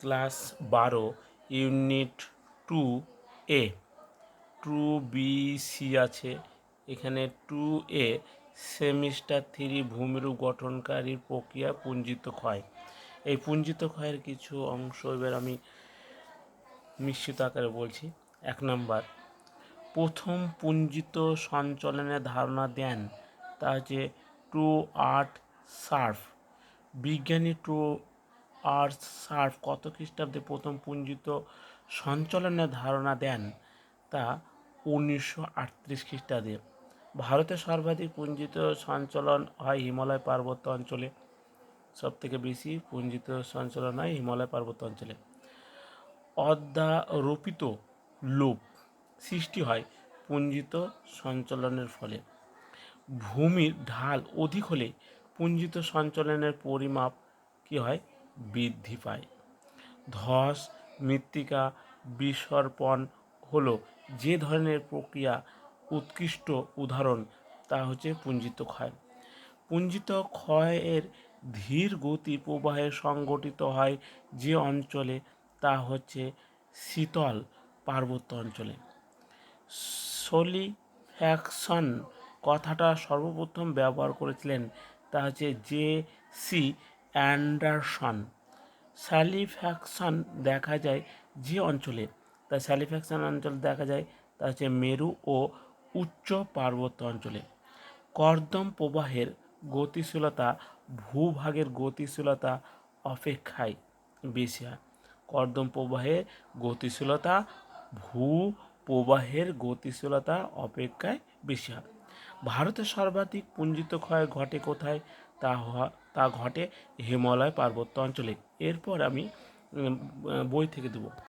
Class 12 unit 2A 2B, C আছে। এখানে 2A semester 3 ভূমিরূপ গঠনকারীর প্রক্রিয়া পুঞ্জিত ক্ষয়। এই পুঞ্জিত ক্ষয়ের কিছু অংশ এবার আমি মিশ্রিত আকারে বলছি। 1 নম্বর, প্রথম পুঞ্জিত সঞ্চলনের ধারণা দেন তা হচ্ছে ট্রুয়ার্ট শার্প। বিজ্ঞানী ট্রুয়ার্ট শার্প কত খ্রিস্টাব্দে প্রথম পুঞ্জিত সঞ্চলনের ধারণা দেন? তা 1938 খ্রিস্টাব্দে। ভারতে সর্বাধিক পুঞ্জিত সঞ্চলন হয় হিমালয় পার্বত্য অঞ্চলে। সবথেকে বেশি পুঞ্জিত সঞ্চলন হয় হিমালয় পার্বত্য অঞ্চলে। অধ্যারোপিত লোপ সৃষ্টি হয় পুঞ্জিত সঞ্চলনের ফলে। ভূমির ঢাল অধিক হলে পুঞ্জিত সঞ্চলনের পরিমাপ কী হয়? বৃদ্ধি পায়। ধস, মৃত্তিকা বিসর্পণ হলো যে ধরনের প্রক্রিয়া উৎকৃষ্ট উদাহরণ, তা হচ্ছে পুঞ্জিত ক্ষয়। পুঞ্জিত ক্ষয়ের ধীর গতি প্রবাহে সংঘটিত হয় যে অঞ্চলে, তা হচ্ছে শীতল পার্বত্য অঞ্চলে। সলিফ্যাকশন কথাটা সর্বপ্রথম ব্যবহার করেছিলেন তা হচ্ছে J.C. অ্যান্ডারসন। স্যালিফ্যাকশন দেখা যায় যে অঞ্চলে, স্যালিফ্যাকশন অঞ্চল দেখা যায় তা হচ্ছে মেরু ও উচ্চ পার্বত্য অঞ্চলে। কর্দম প্রবাহের গতিশীলতা ভূভাগের গতিশীলতা অপেক্ষায় বেশি হয়। কর্দম প্রবাহের গতিশীলতা ভূপ্রবাহের গতিশীলতা অপেক্ষায় বেশি হয়। ভারতে সর্বাধিক পুঞ্জিত ক্ষয় ঘটে কোথায়? তা ঘটে হিমালয় পার্বত্য অঞ্চলে। এরপর আমি বই থেকে দেবো।